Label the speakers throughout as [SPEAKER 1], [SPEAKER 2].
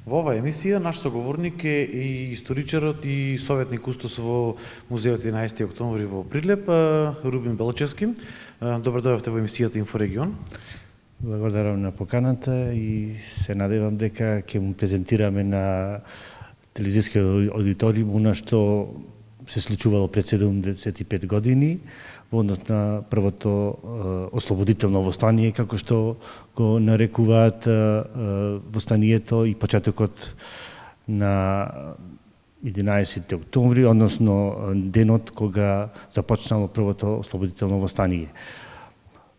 [SPEAKER 1] Во оваа емисија наш соговорник е и историчарот и советник кустос во Музеот 11 октомври во Прилеп, Рубин Белчевски. Добро дојдовте во емисијата Инфорегион.
[SPEAKER 2] Благодарам на поканата и се надевам дека ќе му презентираме на телевизискиот аудиториум она што се случувало пред 75 години во однос на првото ослободително востание, како што го нарекуваат востанието и почетокот на 11 октомври, односно денот кога започнало првото ослободително востание,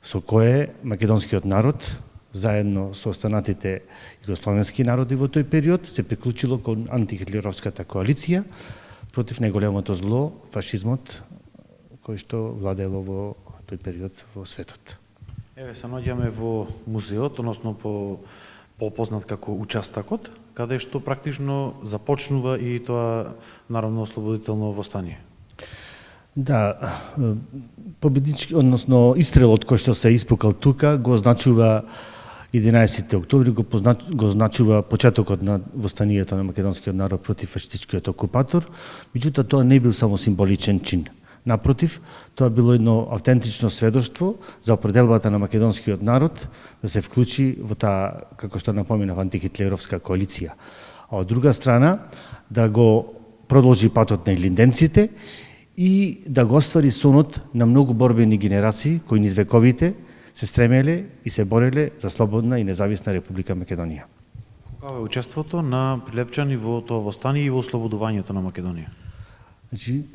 [SPEAKER 2] со кое македонскиот народ, заедно со останатите југословенски народи во тој период, се приклучило кон антихитлеровската коалиција против најголемото зло, фашизмот, кој што владело во тој период во светот.
[SPEAKER 1] Еве се наоѓаме во музеот, односно попознат како участакот, каде што практично започнува и тоа народно-ослободително востание.
[SPEAKER 2] Да, победнички, односно истрелот кој што се испукал тука го означува 11 октомври, го означува почетокот на востанието на македонскиот народ против фашистичкиот окупатор, меѓутоа тоа не бил само символичен чин. Напротив, тоа било едно автентично сведоштво за определбата на македонскиот народ да се вклучи во таа, како што напоменав, антихитлеровска коалиција. А од друга страна, да го продолжи патот на илинденците и да го оствари сонот на многу борбени генерации кои низ вековите се стремеле и се бореле за слободна и независна Република Македонија.
[SPEAKER 1] Каква е учеството на прилепчани во тоа востание и во ослободувањето на Македонија?
[SPEAKER 2] Значи,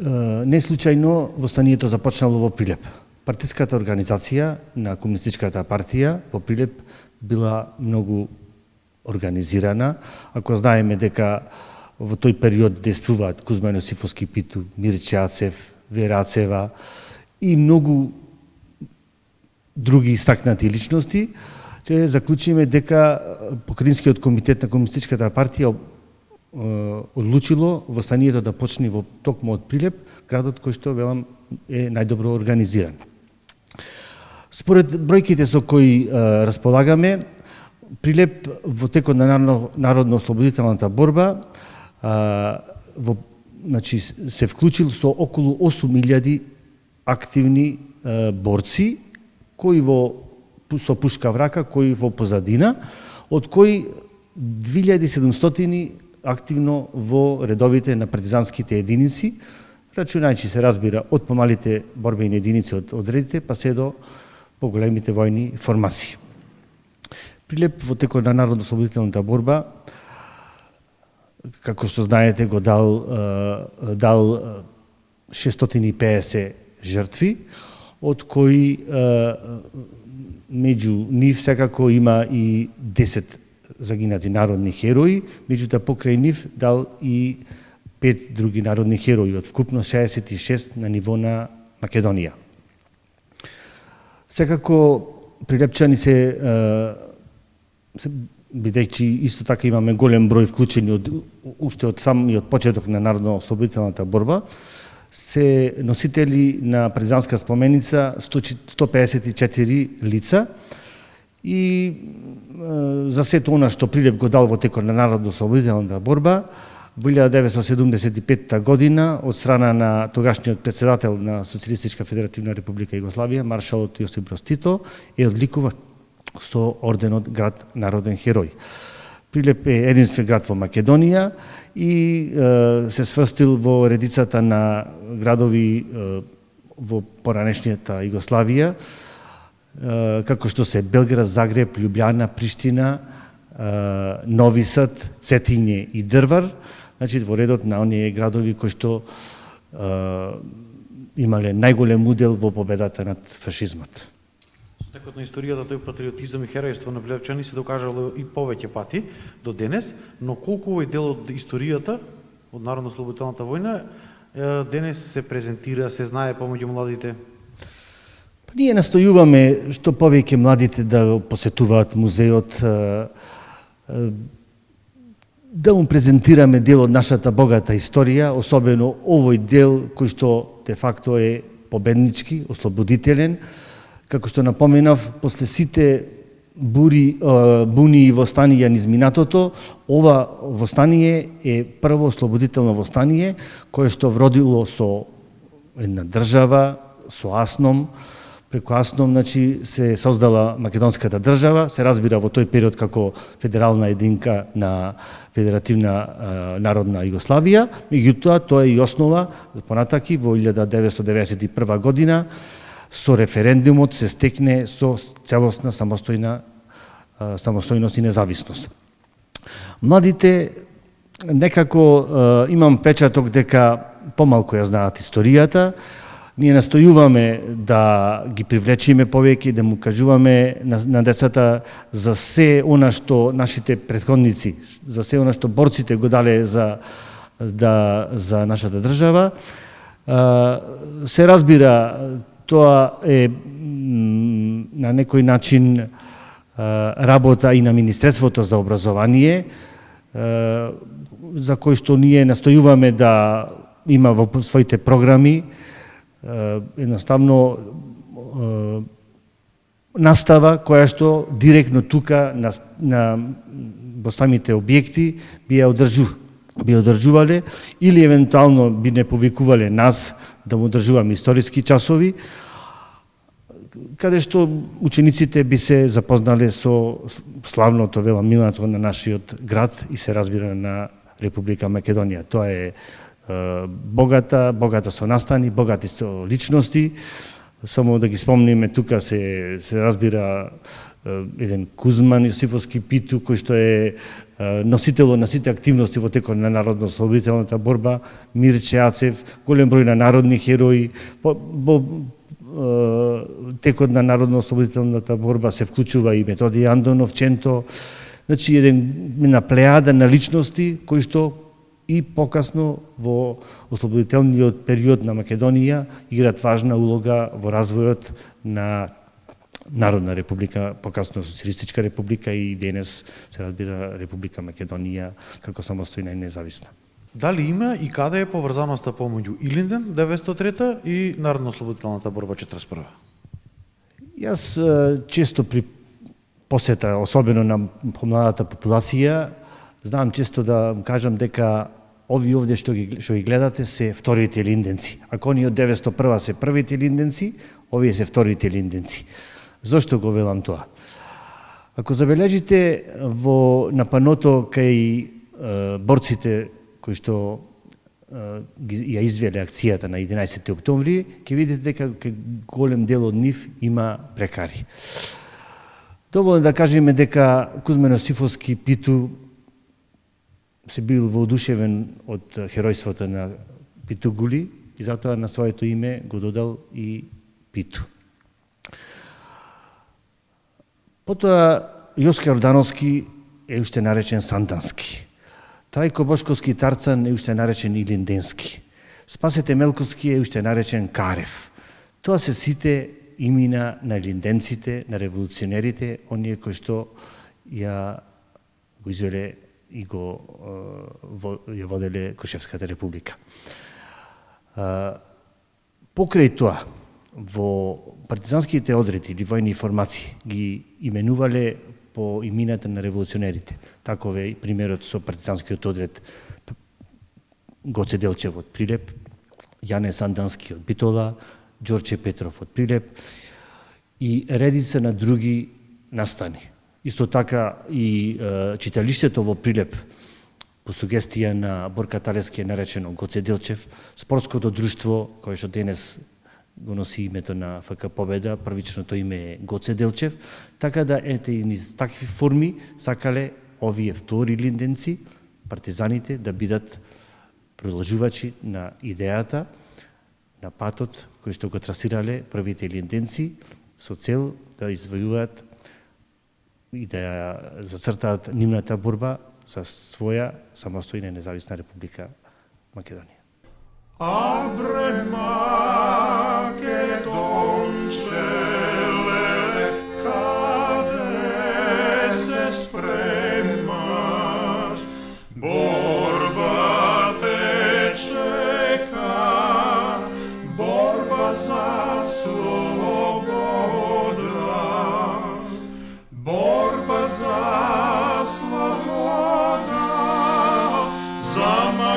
[SPEAKER 2] не случајно востанието започнало во Прилеп. Партиската организација на Комунистичката партија во Прилеп била многу организирана. Ако знаеме дека во тој период действуваат Кузма Јосифовски Питу, Мирче Ацев, Вера Ацева и многу други истакнати личности, ќе заклучиме дека Покраинскиот комитет на Комунистичката партија одлучило востанието да почне во токму од Прилеп, градот кој што велам е најдобро организиран. Според бројките со кои располагаме, Прилеп во текот на народно-ослободителната борба значи, се вклучил со околу 8.000 активни борци, кои со пушка в рака, кои во позадина, од кои 2700 активно во редовите на партизанските единици, рачунајќи се разбира од помалите борбени единици од одредите, па се до поголемите војни формации. Прилеп во текот на народно-ослободителната борба, како што знаете, го дал 650 жртви, од кои меѓу нив секако има и 10 загинати народни херои, меѓутоа покрај нив дал и 5 други народни херои, од вкупно 66 на ниво на Македонија. Секако прилепчани бидејќи исто така имаме голем број вклучени уште од самиот почеток на народно-ослободителната борба, се носители на партизанска споменица 154 лица и за сето она што Прилеп го дал во текот на народно-ослободителната борба во 1975 година од страна на тогашниот претседател на Социјалистичка федеративна република Југославија, маршалот Јосип Броз Тито, е одликуван со орденот Град народен херој. Прилеп е единствен град во Македонија и се сврстил во редицата на градови во поранешнијата Југославија, како што се Белград, Загреб, Љубљана, Приштина, Нови Сад, Цетиње и Дрвар, значи во редот на оние градови кои што имале најголем удел во победата над фашизмот.
[SPEAKER 1] Со текот на историјата тој патриотизам и херојство на прилепчани се докажало и повеќе пати до денес, но колку овој дел од историјата од народно-ослободителната војна денес се презентира, се знае помеѓу младите?
[SPEAKER 2] Ние настојуваме што повеќе младите да посетуваат музеот, да му презентираме дел од нашата богата историја, особено овој дел кој што де факто е победнички, ослободителен. Како што напоменав, после сите буни и востанија низ минатото, ова востание е прво ослободително востание кое што вродило со една држава, со Асном. Преку Асном, значи, се создала македонската држава, се разбира во тој период како федерална единка на Федеративна народна Југославија, меѓутоа тоа е и основа понатаки во 1991 година со референдумот се стекне со целосна самостојност и независност. Младите некако имам печаток дека помалку ја знаат историјата. Ние настојуваме да ги привлечиме повеќе, да му кажуваме на децата за се она што нашите претходници, за се она што борците го дале за нашата држава. Се разбира, тоа е на некој начин работа и на Министерството за образование, за кој што ние настојуваме да има во своите програми едноставно настава која што директно тука во самите објекти би одржувале или евентуално би не повикувале нас да му одржуваме историски часови, каде што учениците би се запознале со славното минато на нашиот град и се разбира на Република Македонија. Тоа е богата со настани, богати со личности. Само да ги спомниме, тука се разбира еден Кузман Јосифовски Питу, кој што е носител на сите активности во текот на народно-ослободителната борба, Мирче Ацев, голем број на народни херои. Во текот на народно-ослободителната борба се вклучува и Методиј Андонов, Ченто, значи една плејада на личности кои што и покасно во ослободителниот период на Македонија играат важна улога во развојот на Народна република, покасно Социјалистичка република и денес се разбира Република Македонија како самостојна и независна.
[SPEAKER 1] Дали има и каде е поврзаноста помеѓу Илинден 903 и Народно-ослободителната борба 41?
[SPEAKER 2] Јас често при посета, особено на помладата популација, знам често да кажам дека ови овде што ги гледате се вторите илинденци. Ако оние од 901 се првите илинденци, овие се вторите илинденци. Зошто го велам тоа? Ако забележите на паното кај борците кои што ја извеле акцијата на 11 октомври, ќе видите дека голем дел од нив има прекари. Доволно да кажеме дека Кузман Јосифовски Питу се бил воодушевен од херојството на Питу Гули и затоа на своето име го додал и Питу. Потоа Јоска Јордановски е уште наречен Сандански. Трајко Бошковски Тарцан е уште наречен Илинденски. Спасете Мелковски е уште наречен Карев. Тоа се сите имена на илинденците, на револуционерите, оние кои што ја го извеле и ја воделе Кошевската република. Покрај тоа, во партизанските одреди или војни формации ги именувале по имината на револуционерите. Таков е примерот со партизанскиот одред Гоце Делчев од Прилеп, Јане Сандански од Битола, Ѓорче Петров од Прилеп и редица на други настани. Исто така и читалиштето во Прилеп, по сугестија на Борка Талески е наречено Гоце Делчев, спортското друштво кое што денес го носи името на ФК Победа, првичното име е Гоце Делчев, така да ете и низ такви форми сакале овие втори илинденци, партизаните, да бидат продолжувачи на идејата, на патот кој што го трасирале првите илинденци со цел да извојуваат и да ја зацртаат нивната борба за своја самостојна и независна Република Македонија.
[SPEAKER 3] Abre Makedončele, kade se spremaš, borba te čeka, borba za sloboda.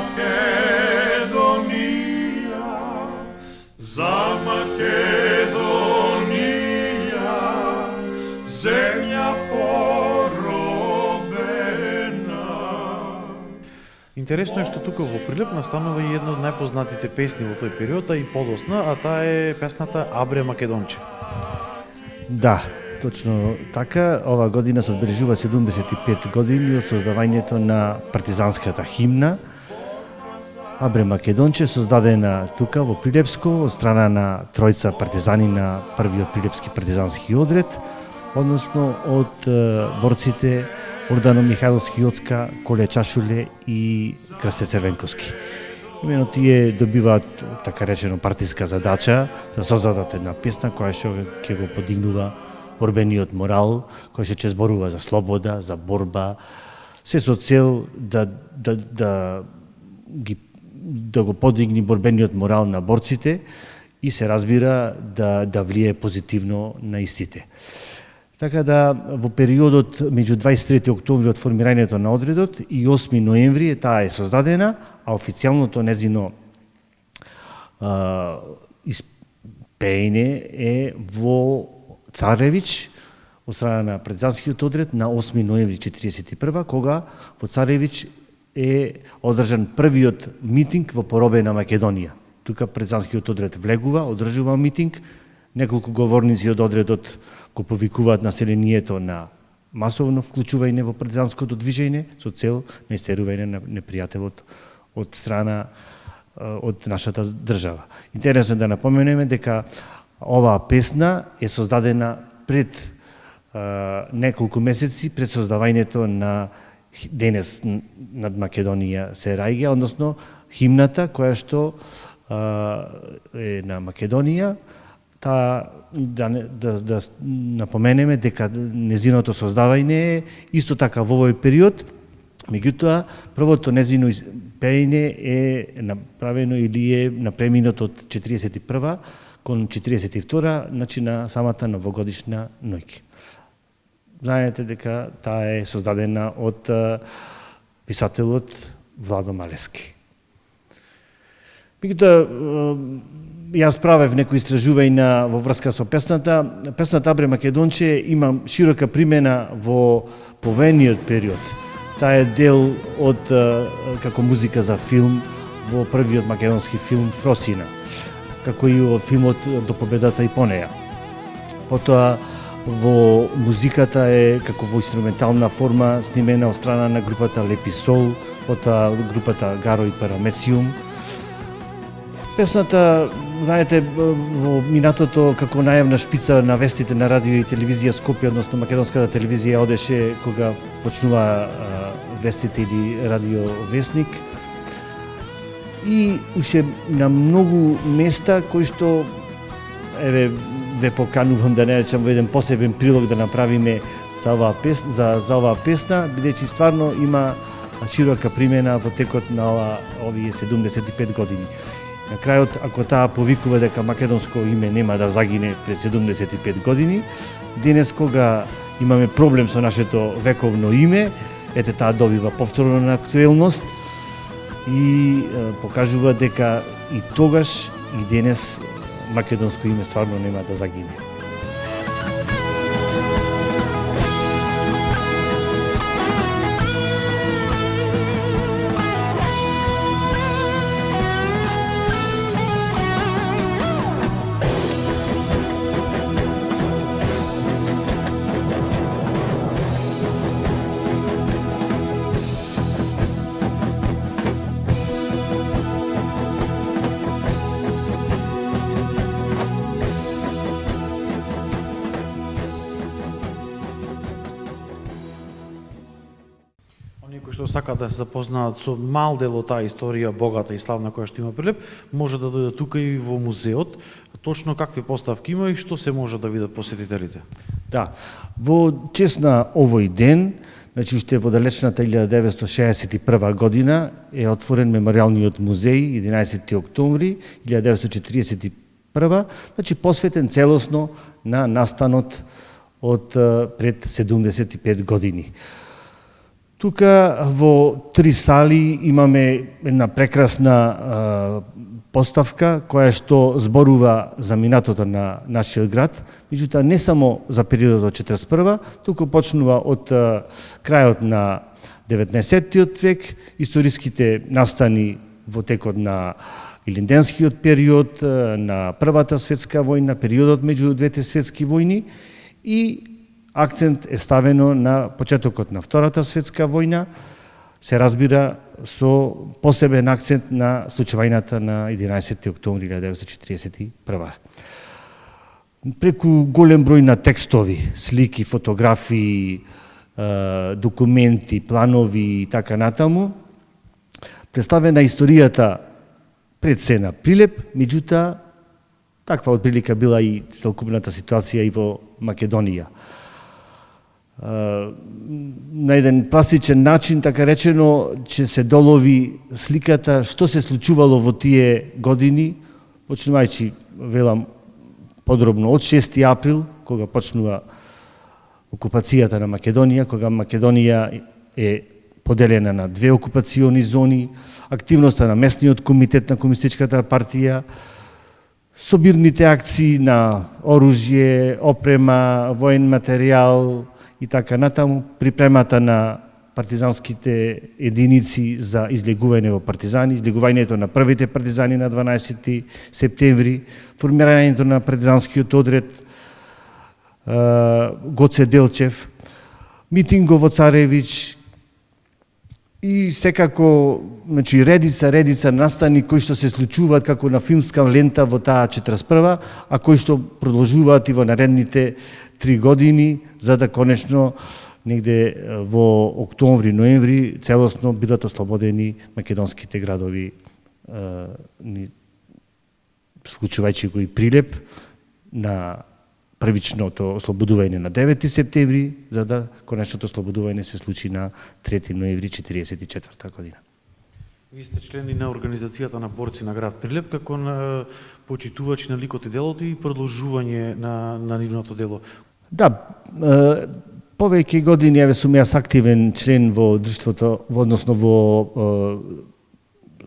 [SPEAKER 3] Македонија, земја поробена.
[SPEAKER 1] Интересно е што тука во Прилеп настанува и една од најпознатите песни во тој период, а и подосна, а таа е песната Абре Македонче.
[SPEAKER 2] Да, точно така. Ова година се одбележува 75 години од создавањето на партизанската химна Абре Македонче, создадена тука во Прилепско од страна на тројца партизани на првиот Прилепски партизански одред, односно од борците Ордано Михајловски Јоцка, Коле Чашуле и Крсте Црвенковски. Имено тие добиваат така речено партиска задача да создадат една песна која што ќе го подигнува борбениот морал, која што ќе зборува за слобода, за борба, се со цел да го подигни борбениот морал на борците и се разбира да влие позитивно на истите. Така да во периодот меѓу 23 октомври од формирањето на одредот и 8 ноември таа е создадена, а официјалното незино испеење е во Царевич од страна на партизанскиот одред на 8 ноември 1941, кога во Царевич е одржан првиот митинг во поробена Македонија. Тука партизанскиот одред влегува, одржува митинг, неколку говорници од одредот го повикуваат населението на масовно вклучување во партизанското движење со цел на истерување на непријателот од страна од нашата држава. Интересно е да напоменеме дека оваа песна е создадена пред неколку месеци пред создавањето на денес над Македонија се раѓа, односно химната која што е на Македонија, да напоменеме дека незиното создавање е исто така во овој период, меѓутоа првото незино пеење е направено или е на преминот од 41 кон 42, значи на самата новогодишна ноќ. Знаете дека таа е создадена од писателот Владо Малески. Меѓутоа, јас правев некои истражувања во врска со песната. Песната Абре Македонче има широка примена во повојниот период. Таа е дел од како музика за филм во првиот македонски филм Фросина, како и во филмот До победата и по неја. Потоа во музиката е како во инструментална форма снимена од страна на групата Лепи Сол, потоа групата Гаро и Парамециум. Песната, знаете, во минатото како најавна шпица на вестите на радио и телевизија Скопје, односно македонската телевизија одеше кога почнува вестите или радио вестник. И уште на многу места кои што ве поканувам да не речам во еден посебен прилог да направиме за оваа песна, бидејќи стварно има широка примена во текот на овие 75 години. На крајот, ако таа повикува дека македонско име нема да загине пред 75 години, денес кога имаме проблем со нашето вековно име, ете таа добива повторно на актуелност и покажува дека и тогаш и денес македонско име стварно нема да загине.
[SPEAKER 1] Што сакаат да се запознаат со мал дел од таа историја богата и славна која што има Прилеп, може да дојдат тука и во музеот. Точно какви поставки има и што се може да видат посетителите?
[SPEAKER 2] Да, во чест на овој ден, значи уште во далечната 1961 година е отворен мемориалниот музеј 11 октомври 1941, значи посветен целосно на настанот од пред 75 години. Тука во 3 сали имаме една прекрасна поставка која што зборува за минатото на нашиот град, меѓутоа не само за периодот од 41-ва, туку почнува од крајот на 19-тиот век, историските настани во текот на Илинденскиот период, на Првата светска војна, периодот меѓу двете светски војни и акцент е ставено на почетокот на Втората светска војна, се разбира со посебен акцент на случајната на 11. октомври 1941. Преку голем број на текстови, слики, фотографии, документи, планови и така натаму, представена историјата пред се на Прилеп, меѓутоа таква отприлика била и целокупната ситуација и во Македонија. На еден пластичен начин, така речено, че се долови сликата што се случувало во тие години, почнувајќи, велам, подробно од 6 април, кога почнува окупацијата на Македонија, кога Македонија е поделена на 2 окупациони зони, активноста на местниот комитет на Комунистичката партија, собирните акции на оружје, опрема, воен материјал и така натаму, припремата на партизанските единици за излегување во партизани, излегувањето на првите партизани на 12 септември, формирањето на партизанскиот одред Гоце Делчев, митинго во Царевич и секако, значи, редица настани кои што се случуваат како на филмска лента во таа 41-ва, а кои што продолжуваат и во наредните 3 години, за да конечно негде во октомври-ноември целосно бидат ослободени македонските градови, случувајќи го и Прилеп на првичното ослободување на 9 септември, за да конечното ослободување се случи на 3 ноември 1944 година.
[SPEAKER 1] Ви сте члени на организацијата на борци на град Прилеп како на почитувачи на ликот и делото и продолжување на нивното дело.
[SPEAKER 2] Да, повеќе години еве сум јас активен член во друштвото, односно во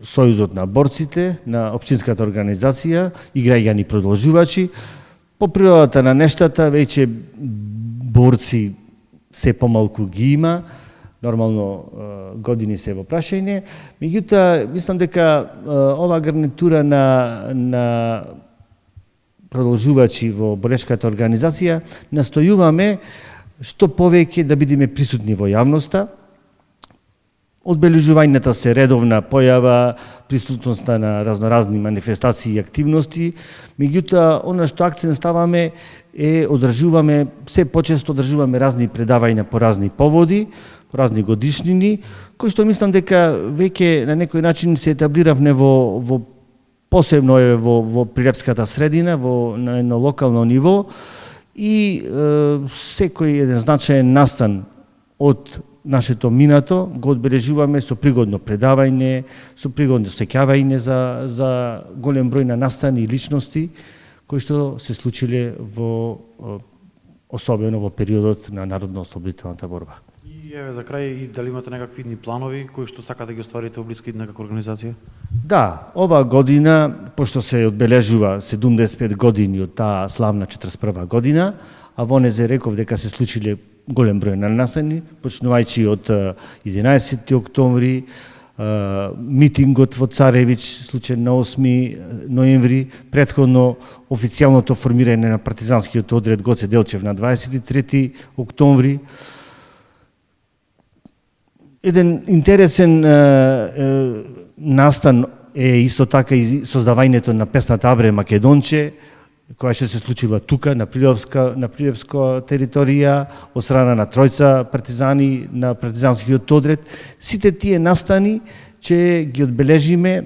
[SPEAKER 2] Сојузот на борците, на општинската организација и граѓани продолжувачи. По природата на нештата, веќе борци се помалку ги има, нормално години се во прашање, меѓутоа мислам дека ова гарнитура на продолжувачи во борешката организација настојуваме што повеќе да бидеме присутни во јавноста. Одбележувањата се редовна појава, присутноста на разноразни манифестации и активности, меѓутоа она што акцент ставаме е се почесто одржуваме разни предавања по разни поводи, по разни годишнини, кои што мислам дека веќе на некој начин се етаблиравме во посебно е во прилепската средина, на едно локално ниво и секој еден значаен настан од нашето минато го одбележуваме со пригодно предавање, со пригодно сеќавање за голем број на настани и личности кои што се случиле особено во периодот на народно-ослободителната борба.
[SPEAKER 1] И еве за крај, и дали имате некакви идни планови кои што сакате да ги остварите во блиска идна како организација?
[SPEAKER 2] Да, ова година, пошто се одбележува 75 години од таа славна 41 година, а во незе реков дека се случиле голем број на настани, почнувајќи од 11. октомври, митингот во Царевич, случен на 8. ноември, претходно официјалното формирање на партизанскиот одред Гоце Делчев на 23. октомври. Еден интересен настан е исто така и создавањето на песната Абре Македонче, која што се случила тука на Прилепска територија од страна на тројца партизани на партизанскиот одред. Сите тие настани ќе ги одбележиме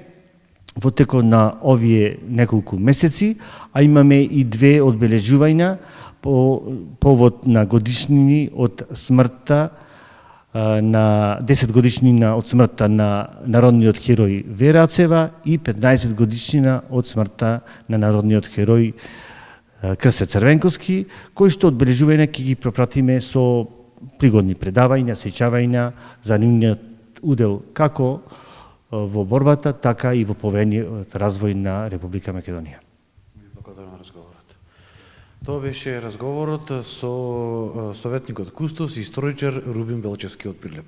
[SPEAKER 2] во текот на овие неколку месеци, а имаме и 2 одбележувања по повод на годишнини од смртта на 10 годишнина од смртта на народниот херој Вера Ацева и 15 годишнина од смртта на народниот херој Крсе Црвенковски, кои што одбележување ќе ги пропратиме со пригодни предавања, сеќавања за нивниот удел како во борбата, така и во повејниот развој на Република Македонија.
[SPEAKER 1] Благодарам на разговорот. Тоа беше разговорот со советникот Кустос и историчар Рубин Белчевски од Прилеп.